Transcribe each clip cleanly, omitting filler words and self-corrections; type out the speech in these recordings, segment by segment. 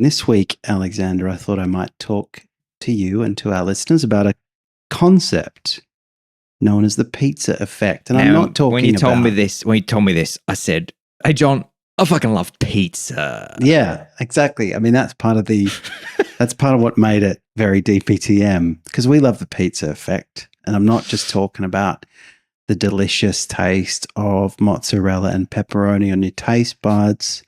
This week, Alexander, I thought I might talk to you and to our listeners about a concept known as the pizza effect. And I'm Now, not talking when you told about me this, I said, "Hey, John, I fucking love pizza." Yeah, exactly. I mean, that's part of what made it very DPTM, because we love the pizza effect. And I'm not just talking about the delicious taste of mozzarella and pepperoni on your taste buds.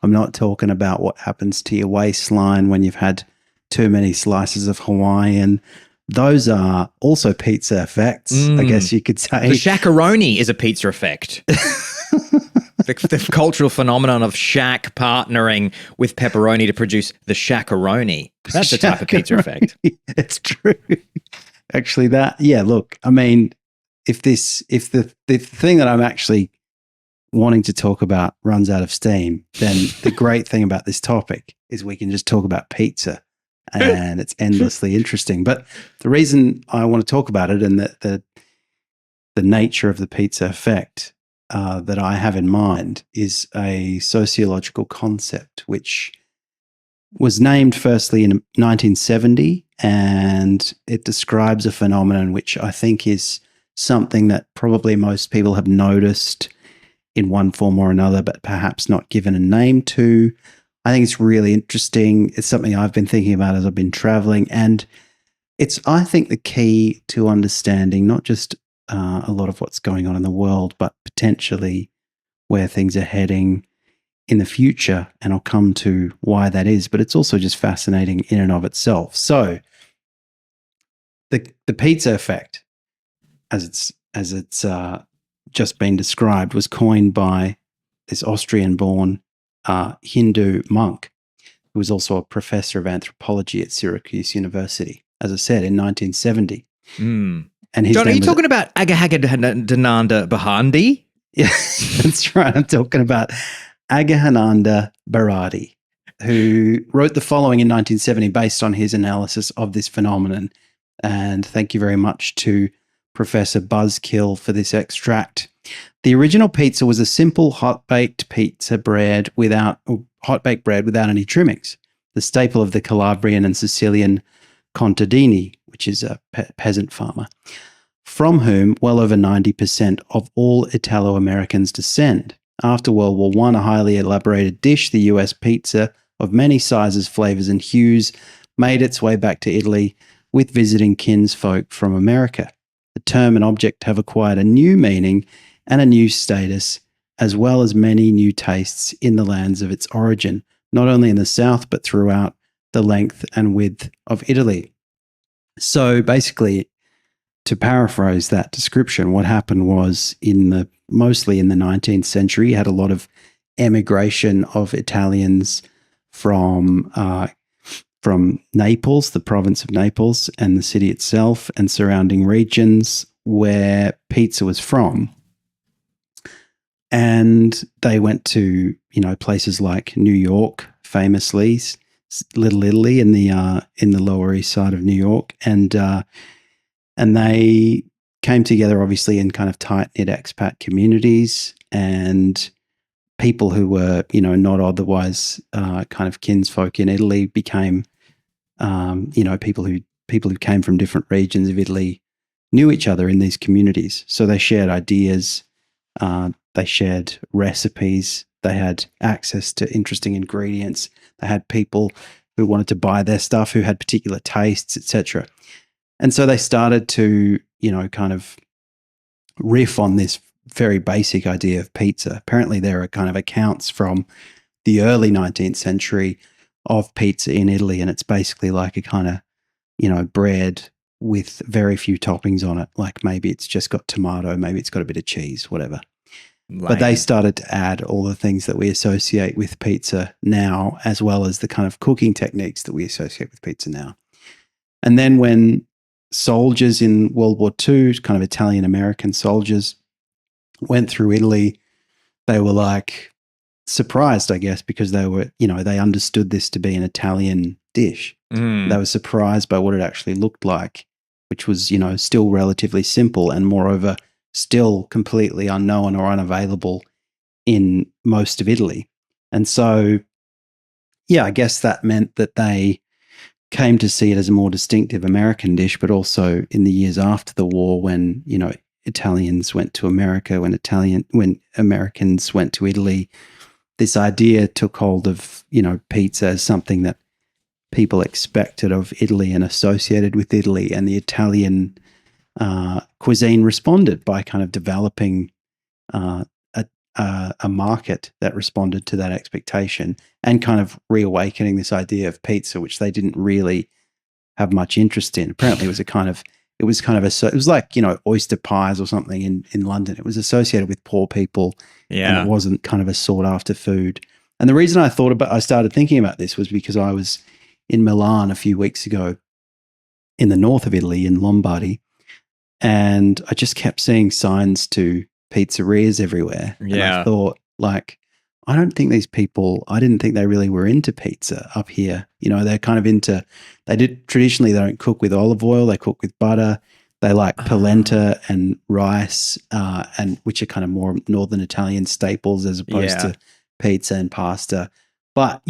I'm not talking about what happens to your waistline when you've had too many slices of Hawaiian. Those are also pizza effects, I guess you could say. The shakaroni is a pizza effect. the cultural phenomenon of shack partnering with pepperoni to produce the shakaroni. That's the type of pizza effect. It's true. Actually, look, I mean, if the thing that I'm actually wanting to talk about runs out of steam, then the great thing about this topic is we can just talk about pizza and it's endlessly interesting. But the reason I want to talk about it and the nature of the pizza effect that I have in mind is a sociological concept which was named firstly in 1970, and it describes a phenomenon which I think is something that probably most people have noticed in one form or another, but perhaps not given a name to. I think it's really interesting. It's something I've been thinking about as I've been traveling, and it's, I think, the key to understanding not just a lot of what's going on in the world, but potentially where things are heading in the future. And I'll come to why that is, but it's also just fascinating in and of itself. So the pizza effect, as it's just been described, was coined by this Austrian-born Hindu monk who was also a professor of anthropology at Syracuse University, as I said, in 1970. And his John, are name you was talking about Agahagananda Bahandi? Yes, that's right. I'm talking about Agahananda Bharati, who wrote the following in 1970 based on his analysis of this phenomenon. And thank you very much to Professor Buzzkill for this extract. The original pizza was a simple hot-baked bread without any trimmings, the staple of the Calabrian and Sicilian contadini, which is a peasant farmer, from whom well over 90% of all Italo-Americans descend. After World War I, a highly elaborated dish, the US pizza of many sizes, flavors, and hues, made its way back to Italy with visiting kinsfolk from America. The term and object have acquired a new meaning and a new status, as well as many new tastes in the lands of its origin, not only in the south, but throughout the length and width of Italy. So basically, to paraphrase that description, what happened was mostly in the 19th century, you had a lot of emigration of Italians from Naples, the province of Naples, and the city itself and surrounding regions where pizza was from. And they went to, places like New York, famously, Little Italy in the Lower East Side of New York, and they came together, obviously, in kind of tight-knit expat communities, and people who were, not otherwise kind of kinsfolk in Italy became, people who came from different regions of Italy knew each other in these communities. So they shared ideas, they shared recipes, they had access to interesting ingredients, they had people who wanted to buy their stuff, who had particular tastes, etc. And so they started to, kind of riff on this very basic idea of pizza. Apparently there are kind of accounts from the early 19th century of pizza in Italy, and it's basically like a kind of, bread with very few toppings on it. Like maybe it's just got tomato, maybe it's got a bit of cheese, whatever. Lame. But they started to add all the things that we associate with pizza now, as well as the kind of cooking techniques that we associate with pizza now. And then when soldiers in World War II, kind of Italian-American soldiers, went through Italy, they were like surprised, I guess, because they were, they understood this to be an Italian dish. They were surprised by what it actually looked like, which was, still relatively simple and moreover, still completely unknown or unavailable in most of Italy. And so yeah, I guess that meant that they came to see it as a more distinctive American dish, but also in the years after the war, when Italians went to America, when Americans went to Italy, this idea took hold of pizza as something that people expected of Italy and associated with Italy, and the Italian cuisine responded by kind of developing a market that responded to that expectation, and kind of reawakening this idea of pizza, which they didn't really have much interest in. Apparently, it was like oyster pies or something in London. It was associated with poor people, and it wasn't kind of a sought after food. And the reason I started thinking about this was because I was in Milan a few weeks ago, in the north of Italy, in Lombardy, and I just kept seeing signs to pizzerias everywhere. And I thought, like, I didn't think they really were into pizza up here. They're kind of traditionally, they don't cook with olive oil, they cook with butter. They like polenta and rice, and which are kind of more northern Italian staples as opposed to pizza and pasta. But,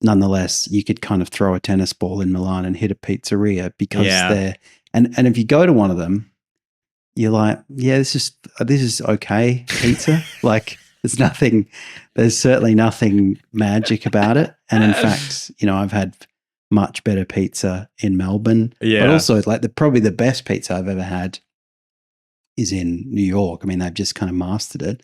nonetheless, you could kind of throw a tennis ball in Milan and hit a pizzeria because they're, and if you go to one of them, you're like, yeah, this is okay pizza. Like, there's certainly nothing magic about it. And in fact, I've had much better pizza in Melbourne. But also, like, probably the best pizza I've ever had is in New York. I mean, they've just kind of mastered it.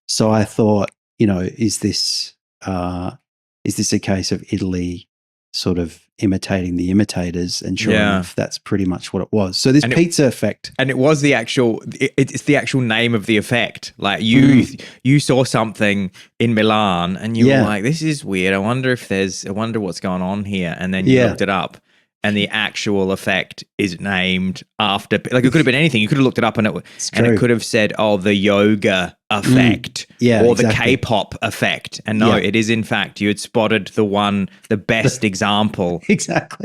So I thought, is this a case of Italy sort of imitating the imitators? And sure enough, that's pretty much what it was. So this pizza effect, and it was it's the actual name of the effect. Like you saw something in Milan and you were like, this is weird. I wonder what's going on here. And then you looked it up, and the actual effect is named after, like, it could have been anything. You could have looked it up and it could have said, the yoga effect or the K-pop effect. And no, it is in fact, you had spotted the best example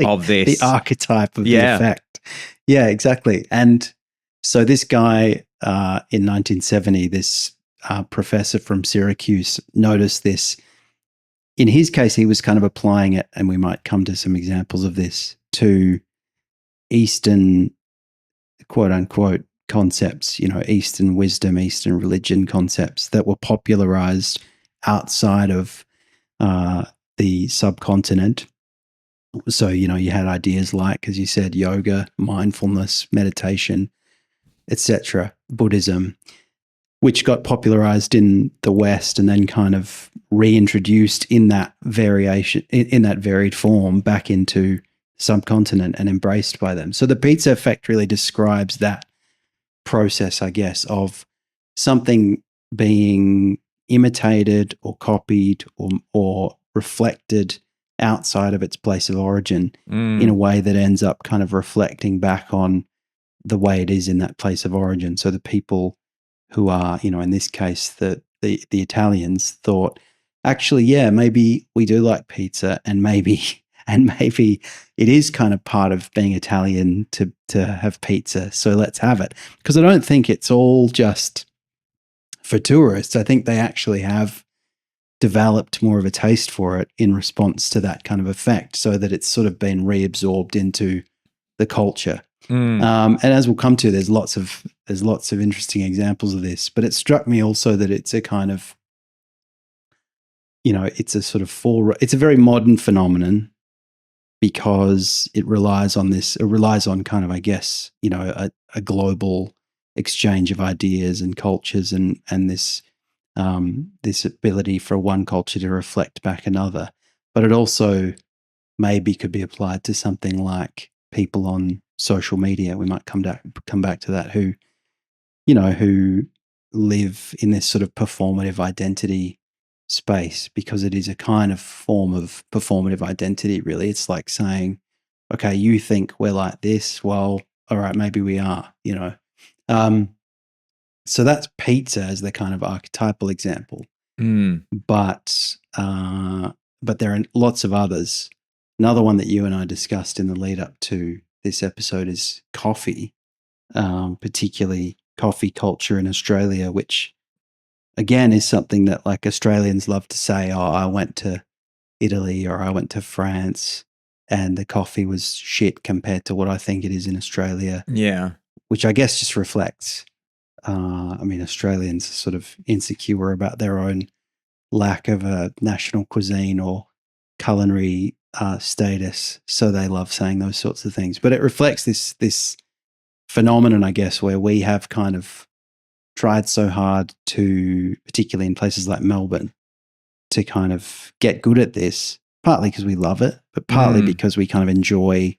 of this. The archetype of the effect. Yeah, exactly. And so this guy in 1970, this professor from Syracuse, noticed this. In his case, he was kind of applying it, and we might come to some examples of this, to Eastern, quote unquote, concepts, Eastern wisdom, Eastern religion concepts that were popularized outside of the subcontinent. So, you had ideas like, as you said, yoga, mindfulness, meditation, etc., Buddhism, which got popularized in the West and then kind of reintroduced in that variation, in that varied form, back into subcontinent and embraced by them. So the pizza effect really describes that process, I guess, of something being imitated or copied or reflected outside of its place of origin in a way that ends up kind of reflecting back on the way it is in that place of origin. So the people who are, in this case, the Italians, thought, actually, maybe we do like pizza, and maybe it is kind of part of being Italian to have pizza. So let's have it. Because I don't think it's all just for tourists. I think they actually have developed more of a taste for it in response to that kind of effect, so that it's sort of been reabsorbed into the culture. And as we'll come to, there's lots of interesting examples of this. But it struck me also that it's a kind of, it's a sort of it's a very modern phenomenon, because it relies on kind of, I guess, a global exchange of ideas and cultures, and this ability for one culture to reflect back another. But it also maybe could be applied to something like people on social media. We might come back to that, who live in this sort of performative identity space, because it is a kind of form of performative identity, really. It's like saying, okay, you think we're like this, well, all right, maybe we are, so that's pizza as the kind of archetypal example. But there are lots of others. Another one that you and I discussed in the lead up to this episode is coffee, particularly coffee culture in Australia, which again is something that, like, Australians love to say, I went to Italy or I went to France and the coffee was shit compared to what I think it is in Australia. Yeah. Which I guess just reflects, Australians are sort of insecure about their own lack of a national cuisine or culinary status. So they love saying those sorts of things. But it reflects this phenomenon, I guess, where we have kind of tried so hard to, particularly in places like Melbourne, to kind of get good at this, partly because we love it, but partly because we kind of enjoy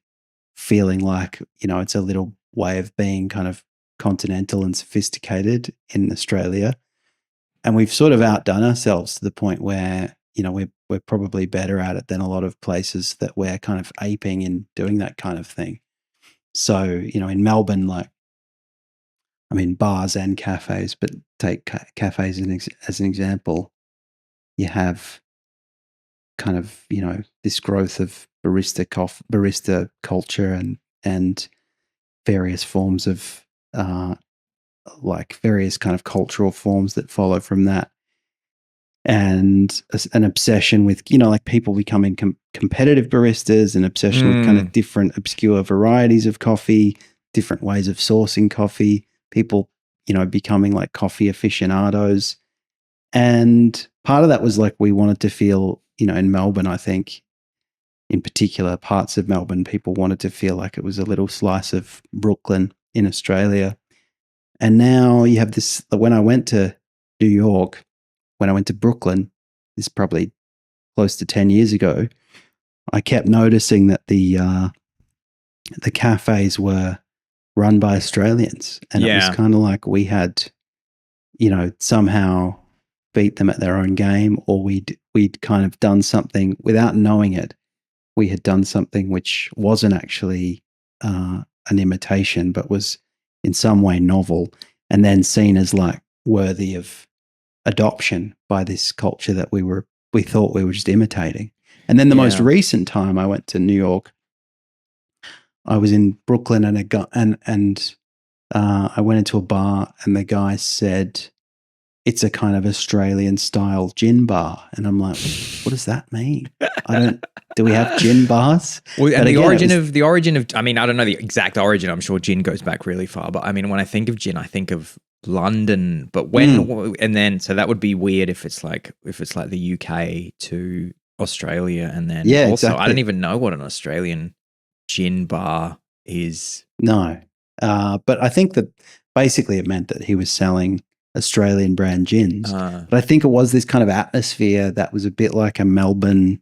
feeling like, it's a little way of being kind of continental and sophisticated in Australia. And we've sort of outdone ourselves to the point where, we're probably better at it than a lot of places that we're kind of aping in doing that kind of thing. So, in Melbourne, bars and cafes, but take cafes as an example, you have kind of, this growth of barista culture and various forms of various kind of cultural forms that follow from that, and an obsession with people becoming competitive baristas, an obsession with kind of different obscure varieties of coffee, different ways of sourcing coffee, people becoming like coffee aficionados. And part of that was we wanted to feel, in Melbourne, I think, in particular parts of Melbourne, people wanted to feel like it was a little slice of Brooklyn in Australia. And now you have this, when I went to New York, when I went to Brooklyn, this is probably close to 10 years ago, I kept noticing that the cafes were run by Australians. And it was kind of like we had, somehow beat them at their own game, or we'd kind of done something without knowing it. We had done something which wasn't actually an imitation, but was in some way novel, and then seen as worthy of adoption by this culture that we thought we were just imitating. And then the most recent time I went to New York, I was in Brooklyn, and I went into a bar, and the guy said, it's a kind of Australian style gin bar. And I'm like, what does that mean? Do we have gin bars? Well, and the origin of, I don't know the exact origin. I'm sure gin goes back really far, but when I think of gin, I think of London. But so that would be weird if it's like the UK to Australia. And then also, exactly. I don't even know what an Australian gin bar is. No. But I think that basically it meant that he was selling Australian brand gins. But I think it was this kind of atmosphere that was a bit like a Melbourne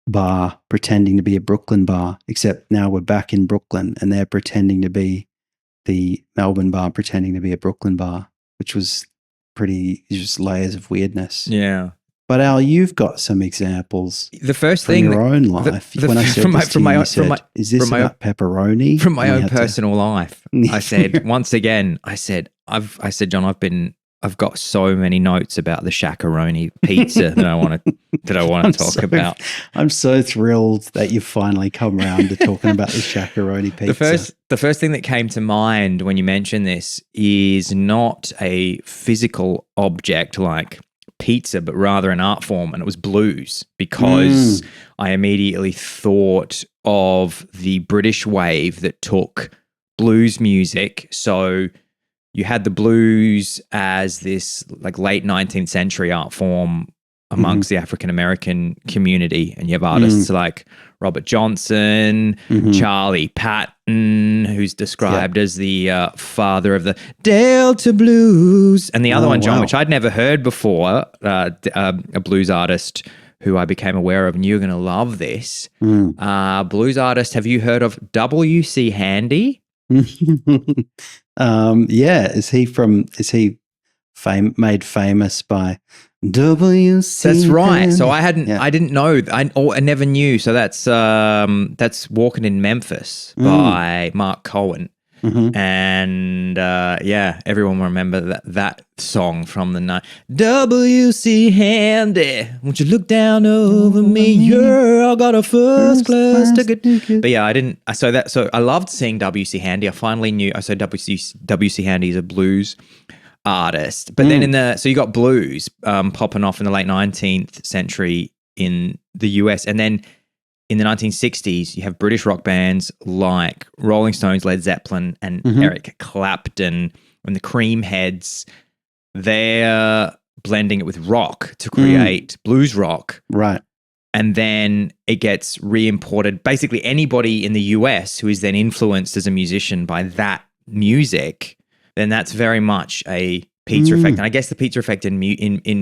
bar pretending to be a Brooklyn bar, except now we're back in Brooklyn and they're pretending to be the Melbourne bar pretending to be a Brooklyn bar, which was just layers of weirdness. Yeah. But Al, you've got some examples. The first from thing your own life. When I said is this about pepperoni? From my own personal life, I said once again. I said, John, I've got so many notes about the Shakaroni pizza that I want to talk about. I'm so thrilled that you've finally come around to talking about the Shakaroni pizza. The first thing that came to mind when you mentioned this is not a physical object like pizza, but rather an art form, and it was blues, because I immediately thought of the British wave that took blues music. So you had the blues as this late 19th century art form amongst the African American community, and you have artists like Robert Johnson, Charlie Patton, who's described as the father of the Delta blues, and the other one, John, which I'd never heard before, a blues artist who I became aware of, and you're going to love this. Blues artist, have you heard of W.C. Handy? Is he made famous by W.C. That's right. So I didn't know. I never knew. So that's Walking in Memphis by Mark Cohen. And everyone will remember that song from the night. W.C. Handy, won't you look down over me? Yeah, I got a first class ticket. But yeah, I didn't. So I loved seeing W.C. Handy. I finally knew. I said W.C. Handy is a blues artist. But then so you got blues popping off in the late 19th century in the US. And then in the 1960s, you have British rock bands like Rolling Stones, Led Zeppelin, and Eric Clapton and the Creamheads. They're blending it with rock to create blues rock. Right. And then it gets re-imported. Basically, anybody in the US who is then influenced as a musician by that music, then that's very much a pizza effect. And I guess the pizza effect in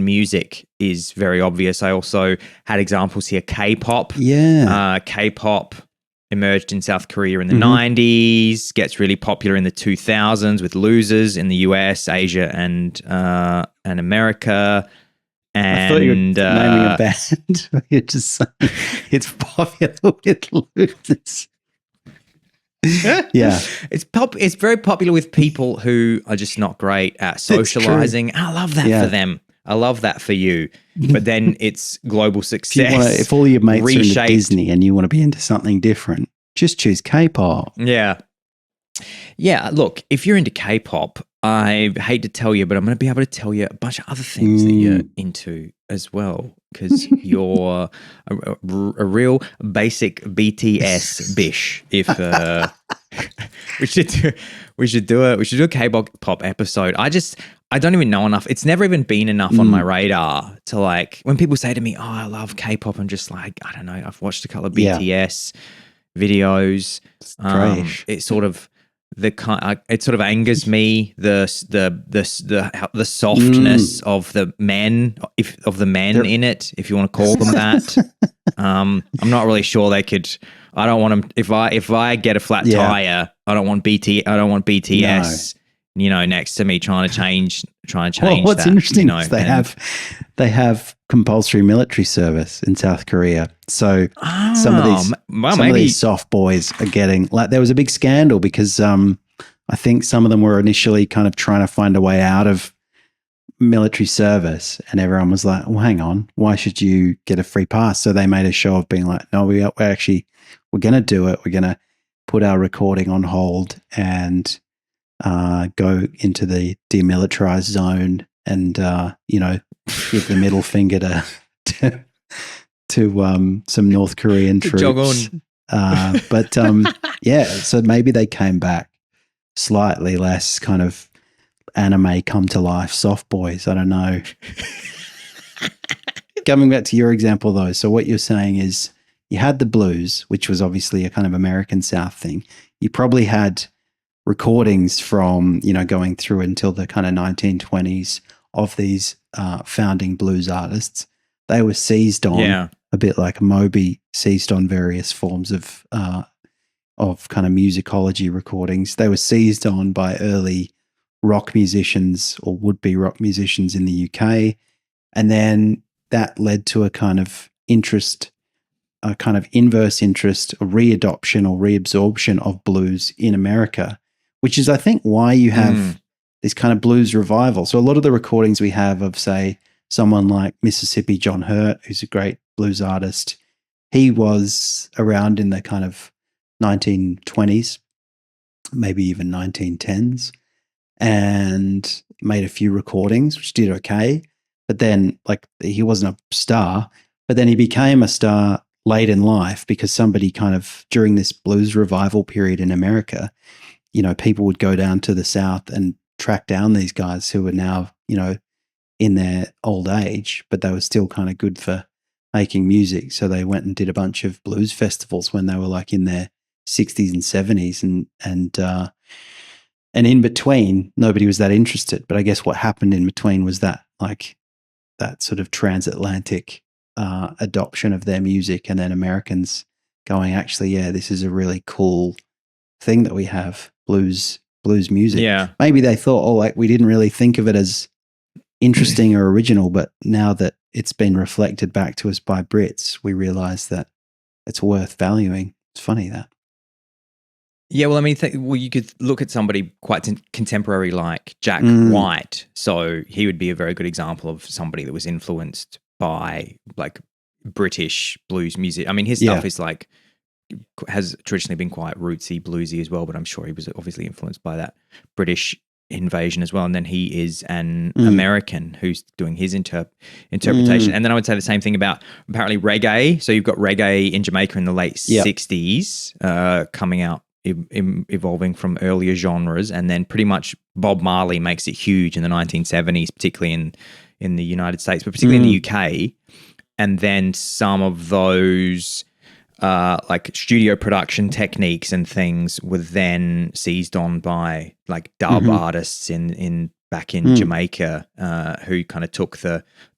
music is very obvious. I also had examples here. K-pop. Yeah. K-pop emerged in South Korea in the 90s, gets really popular in the 2000s with Losers in the US, Asia, and America. And I thought you were naming a band. You're just saying it's popular with Losers. Yeah. It's very popular with people who are just not great at socializing. I love that for them. I love that for you. But then it's global success. If all your mates are into Disney and you want to be into something different, just choose K-pop. Yeah. Yeah, look, if you're into K-pop, I hate to tell you, but I'm going to be able to tell you a bunch of other things that you're into as well, because you're a real basic BTS bish. If we should do a K-pop episode. I don't even know enough. It's never even been enough on my radar to, like, when people say to me, "Oh, I love K-pop," I'm just like, I don't know. I've watched a couple of BTS videos. It's sort of it sort of angers me, the softness of the men, in it, if you want to call them that. I'm not really sure they could. I don't want them. If I get a flat tire, I don't want BTS. No. Next to me trying to change. Well, what's interesting is they have compulsory military service in South Korea. So some of these soft boys are getting, like, there was a big scandal because I think some of them were initially kind of trying to find a way out of military service, and everyone was like, well, hang on, why should you get a free pass? So they made a show of being like, no, we're going to do it. We're going to put our recording on hold and go into the demilitarized zone and give the middle finger to some North Korean troops. Jog on. But so maybe they came back slightly less kind of anime come to life soft boys. I don't know. Coming back to your example though, so what you're saying is you had the blues, which was obviously a kind of American South thing. You probably had recordings from, going through until the kind of 1920s of these founding blues artists. They were seized on, a bit like Moby seized on various forms of kind of musicology recordings. They were seized on by early rock musicians or would-be rock musicians in the UK. And then that led to a kind of interest, a kind of inverse interest, a readoption or reabsorption of blues in America, which is, I think, why you have this kind of blues revival. So a lot of the recordings we have of, say, someone like Mississippi John Hurt, who's a great blues artist, he was around in the kind of 1920s, maybe even 1910s, and made a few recordings, which did okay. But then, like, he wasn't a star, but then he became a star late in life because somebody kind of, during this blues revival period in America, people would go down to the South and track down these guys who were now, in their old age, but they were still kind of good for making music. So they went and did a bunch of blues festivals when they were like in their 60s and 70s, and in between, nobody was that interested. But I guess what happened in between was that, like, that sort of transatlantic adoption of their music, and then Americans going, actually, this is a really cool thing that we have, blues music. Yeah. Maybe they thought, we didn't really think of it as interesting or original, but now that it's been reflected back to us by Brits, we realize that it's worth valuing. It's funny that. Yeah, well, I mean, you could look at somebody quite contemporary like Jack White. So he would be a very good example of somebody that was influenced by, like, British blues music. I mean, his stuff is like, has traditionally been quite rootsy, bluesy as well, but I'm sure he was obviously influenced by that British invasion as well. And then he is an American who's doing his interpretation. And then I would say the same thing about apparently reggae. So you've got reggae in Jamaica in the late 60s coming out, evolving from earlier genres. And then pretty much Bob Marley makes it huge in the 1970s, particularly in the United States, but particularly in the UK. And then some of those like studio production techniques and things were then seized on by like dub artists back in Jamaica, who kind of took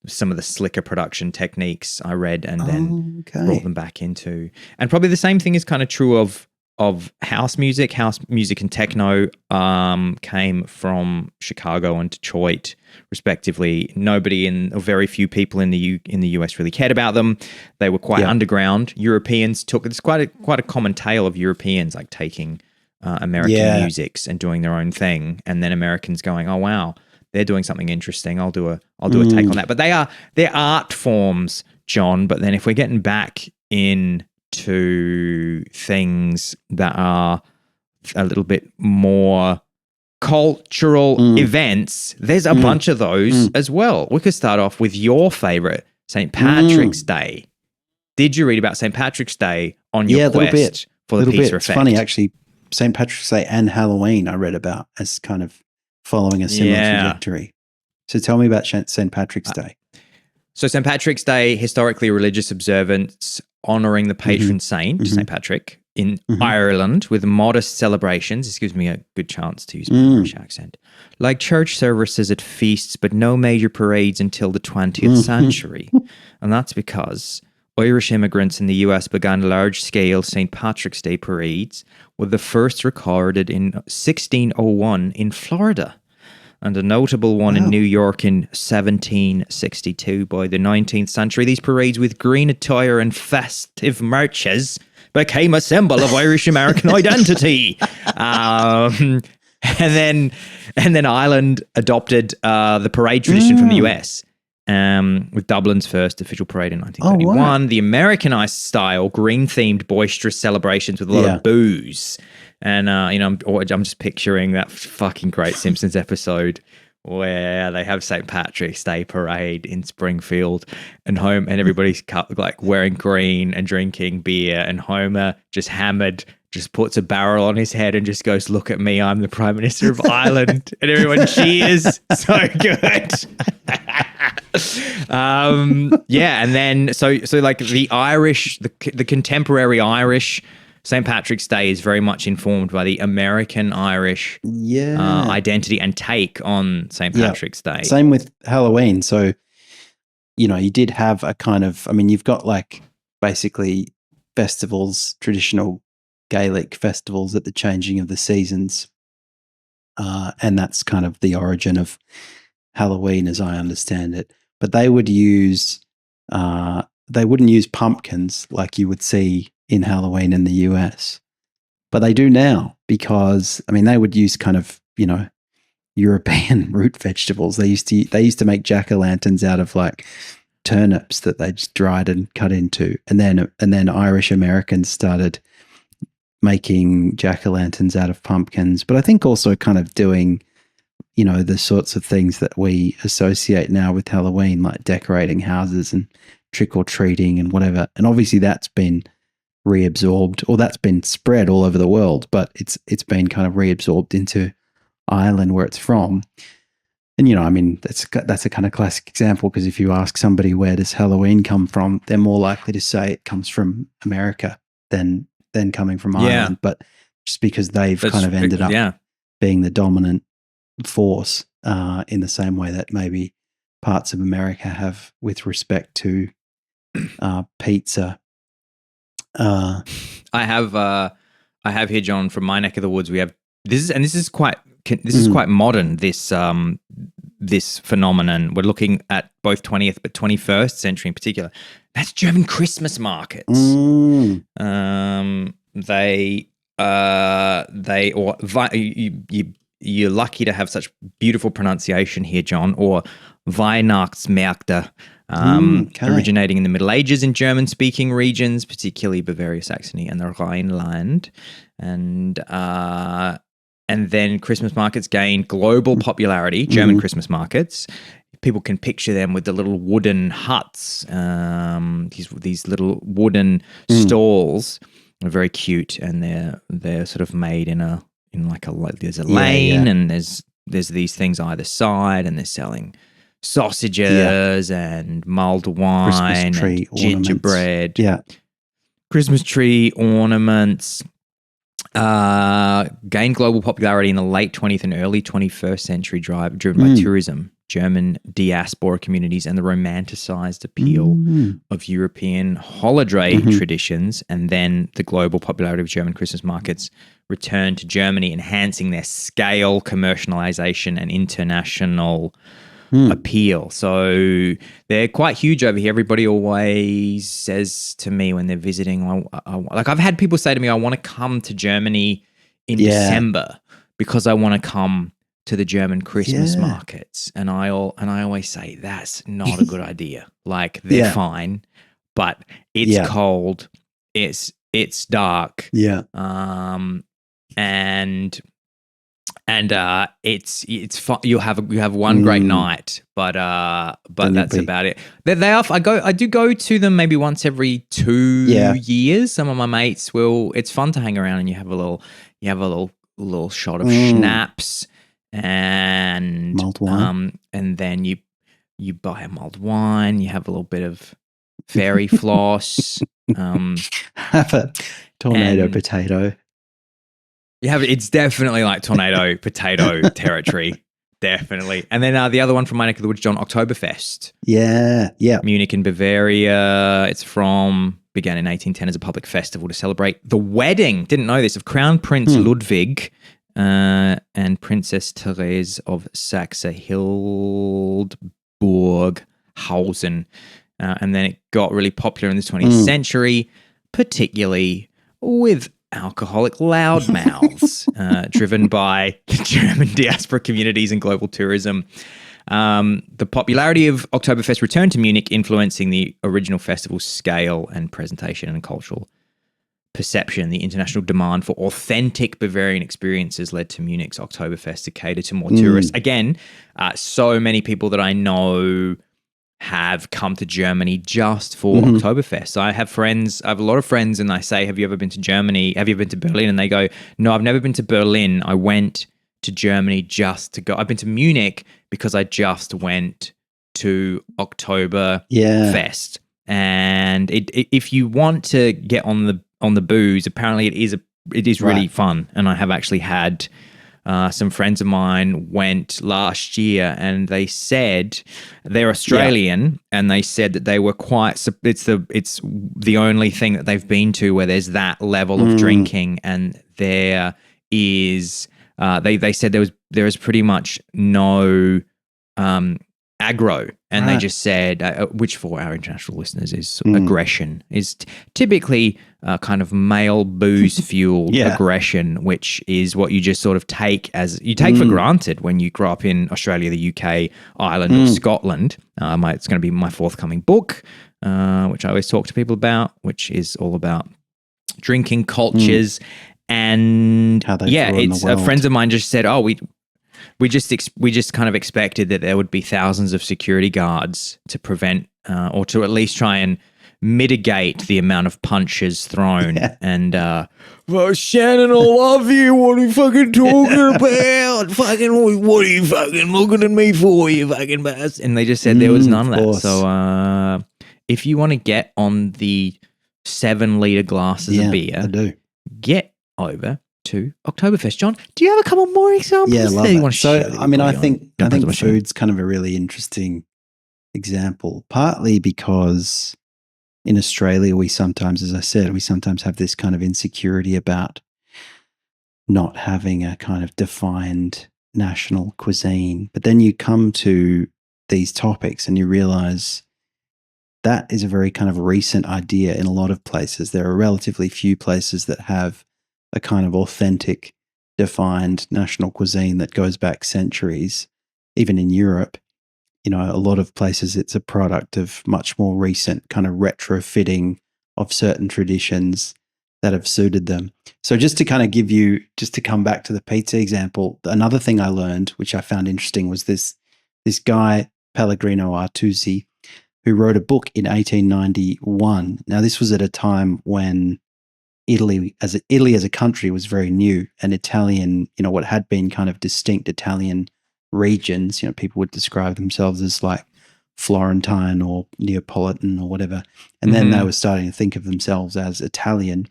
some of the slicker production techniques I read and then brought them back into. And probably the same thing is kind of true of house music. House music and techno came from Chicago and Detroit, respectively. Very few people in the US really cared about them. They were quite underground. Europeans it's quite a common tale of Europeans like taking American musics and doing their own thing, and then Americans going, "Oh wow, they're doing something interesting. I'll do a take on that." But they're art forms, John. But then if we're getting back into things that are a little bit more cultural events, there's a bunch of those as well. We could start off with your favorite, St. Patrick's Day. Did you read about St. Patrick's Day on your quest for the pizza effect? It's funny, actually. St. Patrick's Day and Halloween I read about as kind of following a similar trajectory. So tell me about St. Patrick's Day. So St. Patrick's Day, historically a religious observance honouring the patron saint, St. Patrick, in Ireland with modest celebrations. This gives me a good chance to use my Irish accent. Like church services at feasts, but no major parades until the 20th century. And that's because Irish immigrants in the US began large-scale St. Patrick's Day parades, with the first recorded in 1601 in Florida, and a notable one in New York in 1762. By the 19th century, these parades with green attire and festive marches became a symbol of Irish American identity. And then Ireland adopted the parade tradition from the US, with Dublin's first official parade in 1931. Oh, wow. The Americanized style, green-themed, boisterous celebrations with a lot of booze. And, I'm just picturing that fucking great Simpsons episode where they have St. Patrick's Day parade in Springfield and everybody's like wearing green and drinking beer, and Homer just hammered, just puts a barrel on his head and just goes, "Look at me, I'm the Prime Minister of Ireland." And everyone cheers. So good. And then so like the Irish, the contemporary Irish St. Patrick's Day is very much informed by the American Irish identity and take on St. Patrick's Day. Same with Halloween. So, you did have a kind of, you've got like basically festivals, traditional Gaelic festivals at the changing of the seasons. And that's kind of the origin of Halloween as I understand it. But they would they wouldn't use pumpkins like you would see in Halloween in the US, but they do now because they would use kind of European root vegetables. They used to make jack-o'-lanterns out of like turnips that they just dried and cut into, and then Irish Americans started making jack-o'-lanterns out of pumpkins. But I think also kind of doing the sorts of things that we associate now with Halloween, like decorating houses and trick-or-treating and whatever. And obviously that's been reabsorbed, or that's been spread all over the world, but it's been kind of reabsorbed into Ireland where it's from. And that's a kind of classic example, because if you ask somebody where does Halloween come from, they're more likely to say it comes from America than coming from Ireland. But just because they've kind of ended up being the dominant force in the same way that maybe parts of America have with respect to pizza. I have here, John, from my neck of the woods. We have this is quite modern. This phenomenon. We're looking at both 20th but 21st century in particular. That's German Christmas markets. You're lucky to have such beautiful pronunciation here, John. Or Weihnachtsmärkte. Originating in the Middle Ages in German-speaking regions, particularly Bavaria, Saxony, and the Rhineland, and And then Christmas markets gained global popularity, German Christmas markets. People can picture them with the little wooden huts, these little wooden stalls. They're very cute, and they're sort of made there's a lane, and there's these things either side, and they're selling sausages and mulled wine, and gingerbread, Christmas tree ornaments. Gained global popularity in the late 20th and early 21st century, driven by tourism, German diaspora communities, and the romanticized appeal of European holiday traditions. And then the global popularity of German Christmas markets returned to Germany, enhancing their scale, commercialization, and international appeal. So they're quite huge over here. Everybody always says to me when they're visiting, like I've had people say to me, I want to come to Germany in December because I want to come to the German Christmas markets. And I always say that's not a good idea. Like they're fine, but it's cold. It's dark. Yeah. And it's fun. You have one great night, but that's about it. I do go to them maybe once every 2 years. Some of my mates will. It's fun to hang around, and you have a little shot of schnapps and mulled wine, and then you buy a mulled wine. You have a little bit of fairy floss. Have a tornado potato. It's definitely like tornado potato territory, definitely. And then the other one from my neck of the woods, John, Oktoberfest. Yeah. Munich in Bavaria. Began in 1810 as a public festival to celebrate the wedding, didn't know this, of Crown Prince Ludwig and Princess Therese of Saxe-Hildburghausen. And then it got really popular in the 20th century, particularly with alcoholic loudmouths, driven by the German diaspora communities and global tourism. The popularity of Oktoberfest returned to Munich, influencing the original festival's scale and presentation and cultural perception. The international demand for authentic Bavarian experiences led to Munich's Oktoberfest to cater to more tourists. Again, so many people that I know have come to Germany just for Oktoberfest. So I have a lot of friends, and I say, have you ever been to Germany? Have you ever been to Berlin? And they go, no, I've never been to Berlin. I went to Germany just to go. I've been to Munich because I just went to Oktoberfest. And if you want to get on the booze, apparently it is really fun. And I have actually had some friends of mine went last year, and they said they're Australian, and they said that they were it's the only thing that they've been to where there's that level of drinking, and there is they said there is pretty much no aggro, and they just said, which for our international listeners is aggression, is typically kind of male booze fueled aggression, which is what you just sort of take for granted when you grow up in Australia, the UK, Ireland, or Scotland. It's going to be my forthcoming book, which I always talk to people about, which is all about drinking cultures. And how they friends of mine just said, we just kind of expected that there would be thousands of security guards to prevent or to at least try and mitigate the amount of punches thrown. And well, Shannon, I love you. What are you fucking talking about? Fucking, what are you fucking looking at me for, you fucking bastard? And they just said there was none of that. So if you want to get on the 7-liter glasses of beer, I do. Get over to Oktoberfest. John, do you have a couple more examples? Yeah, I love it. So, I mean, I think food's kind of a really interesting example, partly because in Australia, we sometimes have this kind of insecurity about not having a kind of defined national cuisine. But then you come to these topics and you realize that is a very kind of recent idea in a lot of places. There are relatively few places that have a kind of authentic, defined national cuisine that goes back centuries. Even in Europe, a lot of places it's a product of much more recent kind of retrofitting of certain traditions. that have suited them. So just to kind of just to come back to the pizza example, another thing I learned, which I found interesting, was this guy, Pellegrino Artusi, who wrote a book in 1891. Now, this was at a time when Italy as a country was very new, and Italian, what had been kind of distinct Italian regions, people would describe themselves as like Florentine or Neapolitan or whatever. And then they were starting to think of themselves as Italian.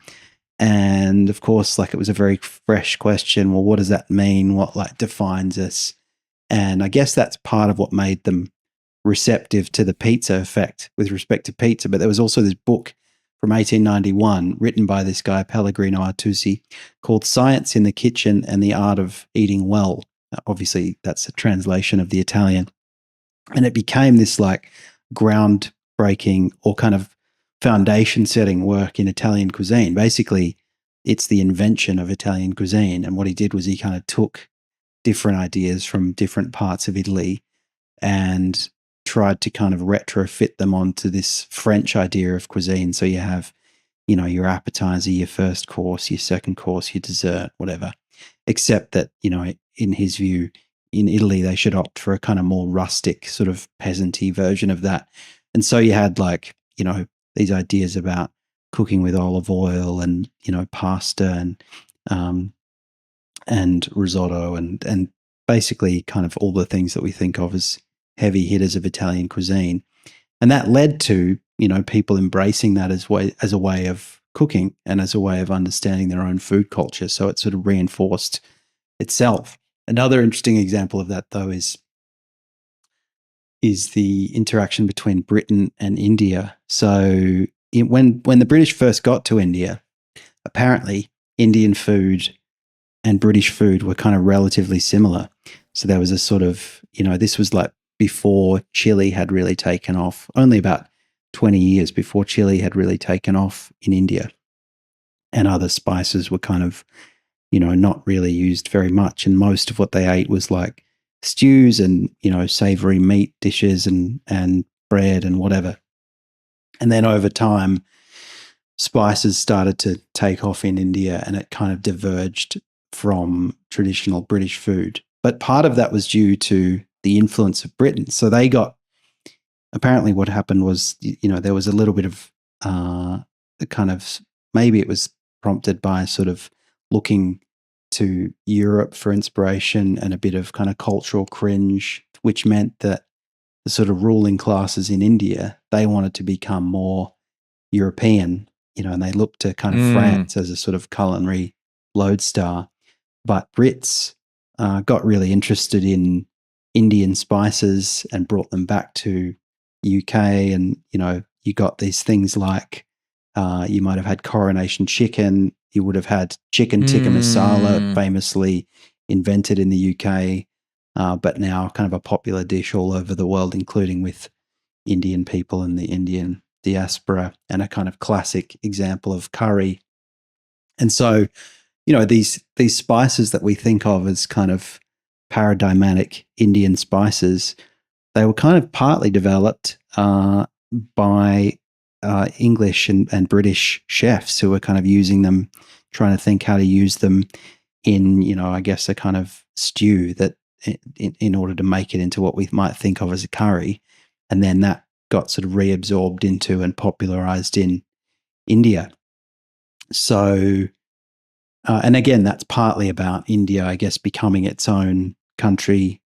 And of course, like, it was a very fresh question. Well, what does that mean? What like defines us? And I guess that's part of what made them receptive to the pizza effect with respect to pizza. But there was also this book from 1891 written by this guy, Pellegrino Artusi, called Science in the Kitchen and the Art of Eating Well. Obviously, that's a translation of the Italian. And it became this like groundbreaking or kind of foundation setting work in Italian cuisine. Basically, it's the invention of Italian cuisine. And what he did was he kind of took different ideas from different parts of Italy and tried to kind of retrofit them onto this French idea of cuisine. So you have, your appetizer, your first course, your second course, your dessert, whatever. Except that, in his view, in Italy, they should opt for a kind of more rustic, sort of peasanty version of that. And so you had like, these ideas about cooking with olive oil and, pasta and risotto and basically kind of all the things that we think of as heavy hitters of Italian cuisine. And that led to, people embracing that as a way of cooking and as a way of understanding their own food culture. So it sort of reinforced itself. Another interesting example of that, though, is the interaction between Britain and India. So when the British first got to India, apparently Indian food and British food were kind of relatively similar. So there was a sort of, this was like before chili had really taken off, only about 20 years before chili had really taken off in India. And other spices were kind of, not really used very much. And most of what they ate was like stews and, savory meat dishes and bread and whatever. And then over time, spices started to take off in India and it kind of diverged from traditional British food. But part of that was due to the influence of Britain. So they got, apparently what happened was, there was a little bit of the kind of, maybe it was prompted by sort of looking to Europe for inspiration and a bit of kind of cultural cringe, which meant that the sort of ruling classes in India, they wanted to become more European, and they looked to kind of France as a sort of culinary lodestar. But Brits got really interested in Indian spices and brought them back to UK. And, you got these things like you might have had coronation chicken. You would have had chicken tikka masala, famously invented in the UK, but now kind of a popular dish all over the world, including with Indian people and the Indian diaspora, and a kind of classic example of curry. And so, these spices that we think of as kind of paradigmatic Indian spices, they were kind of partly developed by English and British chefs who were kind of using them, trying to think how to use them in, I guess, a kind of stew that in order to make it into what we might think of as a curry. And then that got sort of reabsorbed into and popularized in India. So, and again, that's partly about India, I guess, becoming its own country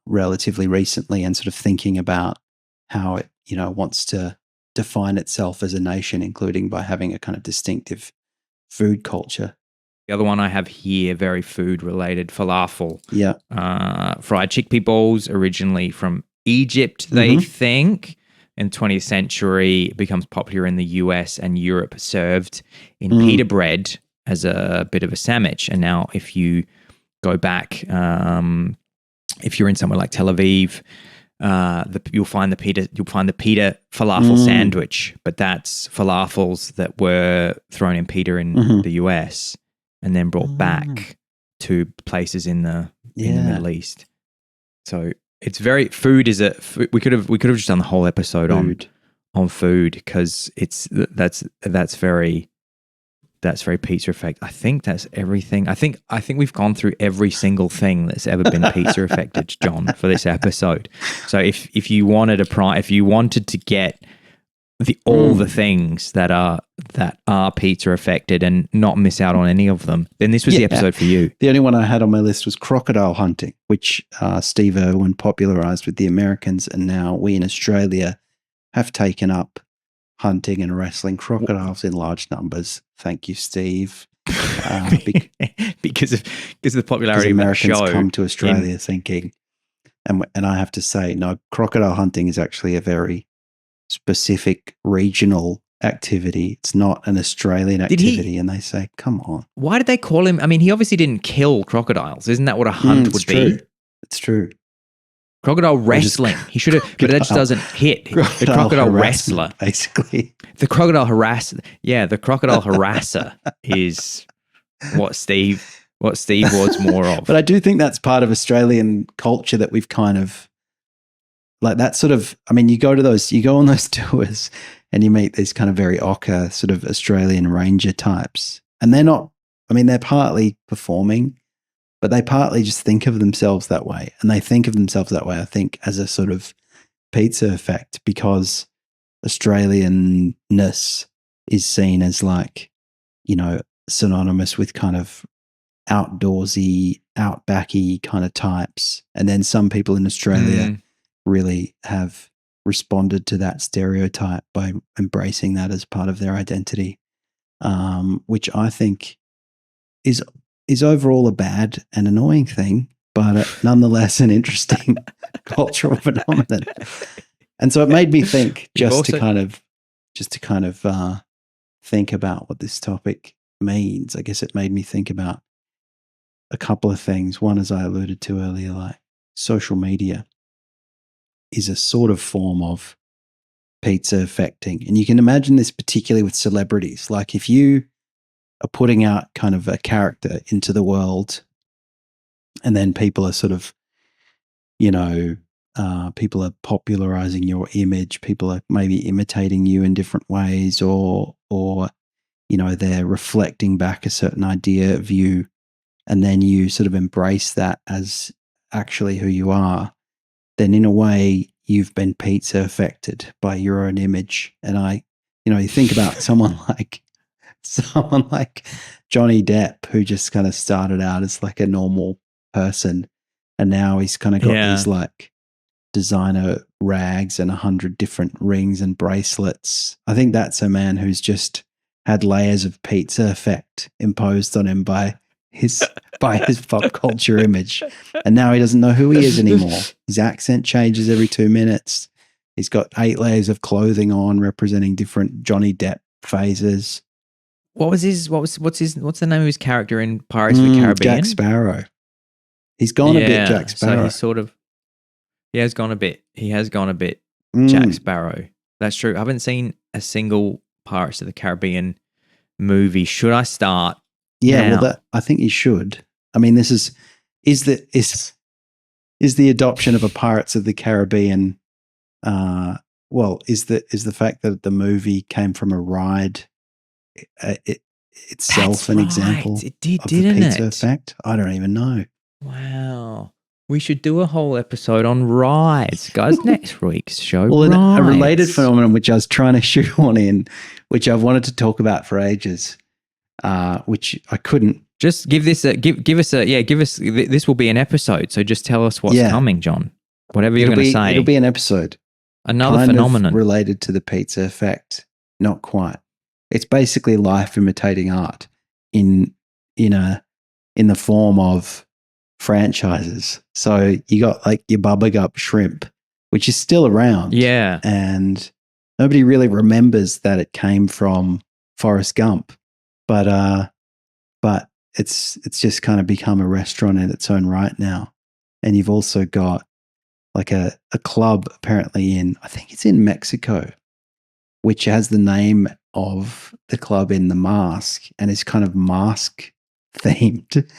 relatively recently and sort of thinking about how it, wants to define itself as a nation, including by having a kind of distinctive food culture. The other one I have here, very food related, falafel. Yeah. Fried chickpea balls, originally from Egypt, they think. In the 20th century, it becomes popular in the US and Europe, served in pita bread as a bit of a sandwich. And now if you go back, if you're in somewhere like Tel Aviv, you'll find the pita falafel sandwich, but that's falafels that were thrown in pita in the US and then brought back to places in the Middle East. So it's very food is we could have just done the whole episode on food, because that's That's very pizza effect. I think that's everything. I think we've gone through every single thing that's ever been pizza affected, John, for this episode. So if you wanted to get all the things that are pizza affected and not miss out on any of them, then this was the episode for you. The only one I had on my list was crocodile hunting, which Steve Irwin popularized with the Americans, and now we in Australia have taken up hunting and wrestling crocodiles in large numbers. Thank you, Steve. Because of the popularity of Americans that show. Come to Australia thinking, and I have to say, no, crocodile hunting is actually a very specific regional activity. It's not an Australian activity. And they say, come on. Why did they call him? I mean, he obviously didn't kill crocodiles. Isn't that what a hunt would be? It's true. Crocodile wrestling. He should have, but that just doesn't hit. The crocodile wrestler. Basically. The crocodile harasser. Yeah, the crocodile harasser is what Steve was more of. But I do think that's part of Australian culture that we've kind of, like that sort of, I mean, you go on those tours and you meet these kind of very ochre sort of Australian ranger types. And they're partly performing, but they partly just think of themselves that way. And they think of themselves that way, I think, as a sort of pizza effect, because Australianness is seen as like, synonymous with kind of outdoorsy, outbacky kind of types. And then some people in Australia really have responded to that stereotype by embracing that as part of their identity, which I think is overall a bad and annoying thing, but nonetheless an interesting cultural phenomenon. And so it made me think just to kind of think about what this topic means. I guess it made me think about a couple of things. One, as I alluded to earlier, like social media is a sort of form of pizza affecting. And you can imagine this particularly with celebrities. Like if you are putting out kind of a character into the world and then people are sort of, people are popularizing your image, people are maybe imitating you in different ways or they're reflecting back a certain idea of you, and then you sort of embrace that as actually who you are, then in a way you've been pizza affected by your own image. And you think about someone like Johnny Depp, who just kind of started out as like a normal person, and now he's kind of got these like designer rags and 100 different rings and bracelets. I think that's a man who's just had layers of pizza effect imposed on him by his pop culture image. And now he doesn't know who he is anymore. His accent changes every 2 minutes. He's got 8 layers of clothing on representing different Johnny Depp phases. What's the name of his character in Pirates of the Caribbean? Jack Sparrow. He's gone a bit Jack Sparrow. So he's sort of, he has gone a bit Jack Sparrow. That's true. I haven't seen a single Pirates of the Caribbean movie. Should I start? Yeah, now? Well, I think you should. I mean, this is the adoption of a Pirates of the Caribbean. Is the fact that the movie came from a ride itself an example it did, of the pizza effect? I don't even know. Wow. We should do a whole episode on rides, guys. Next week's show. Well, a related phenomenon which I was trying to shoehorn in, which I've wanted to talk about for ages, which I couldn't. Just give us. This will be an episode. So just tell us what's coming, John. Whatever you're going to say. It'll be an episode. Another kind phenomenon of related to the pizza effect. Not quite. It's basically life imitating art in the form of franchises. So you got like your Bubba Gup shrimp, which is still around. Yeah. And nobody really remembers that it came from Forrest Gump. But it's just kind of become a restaurant in its own right now. And you've also got like a club apparently I think it's in Mexico, which has the name of the club in the mask and is kind of mask themed.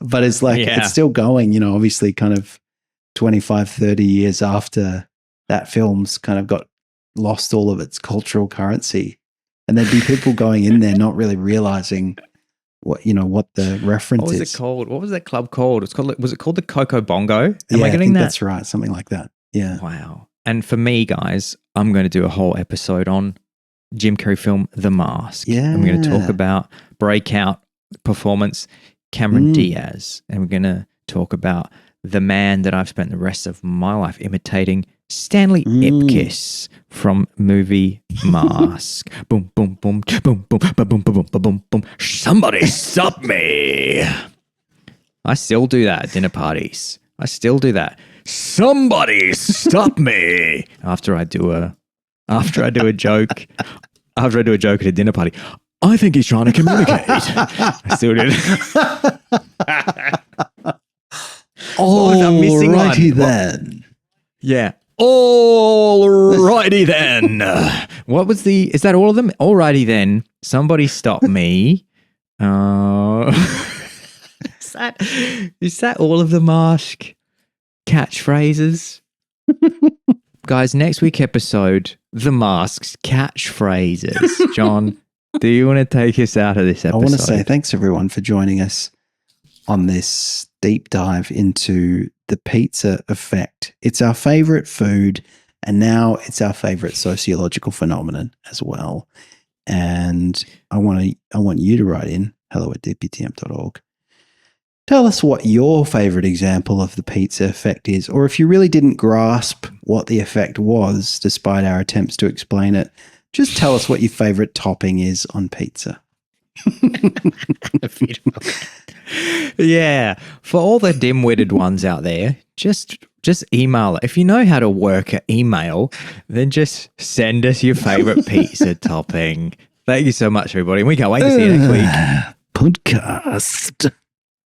But it's like, it's still going, obviously kind of 25, 30 years after that film's kind of lost all of its cultural currency. And there'd be people going in there not really realizing what the reference What was is. it called? What was that club called? Was it called the Coco Bongo? I getting think that? that's right. Something like that. Yeah. Wow. And for me, guys, I'm going to do a whole episode on Jim Carrey film The Mask. Yeah. I'm going to talk about breakout performance Cameron Diaz. And we're going to talk about the man that I've spent the rest of my life imitating, Stanley Ipkiss from movie Mask. Boom, boom, boom, boom, boom, boom, boom, boom, boom, boom, boom. Somebody stop me. I still do that at dinner parties. I still do that. Somebody stop me. After I do a joke at a dinner party. I think he's trying to communicate. I still do that. I'm missing one. Alrighty then. Yeah. Alrighty then. Is that all of them? Alrighty then. Somebody stop me. Is that all of the Mask catchphrases? Guys, next week episode, The Mask's catchphrases. John, do you want to take us out of this episode? I want to say thanks everyone for joining us on this deep dive into the pizza effect. It's our favorite food, and now it's our favorite sociological phenomenon as well. And I want you to write in hello@dptm.org. Tell us what your favorite example of the pizza effect is, or if you really didn't grasp what the effect was, despite our attempts to explain it, just tell us what your favorite topping is on pizza. Yeah, for all the dim-witted ones out there, just email it. If you know how to work an email, then just send us your favorite pizza topping. Thank you so much, everybody. And we can't wait to see you next week. Podcast.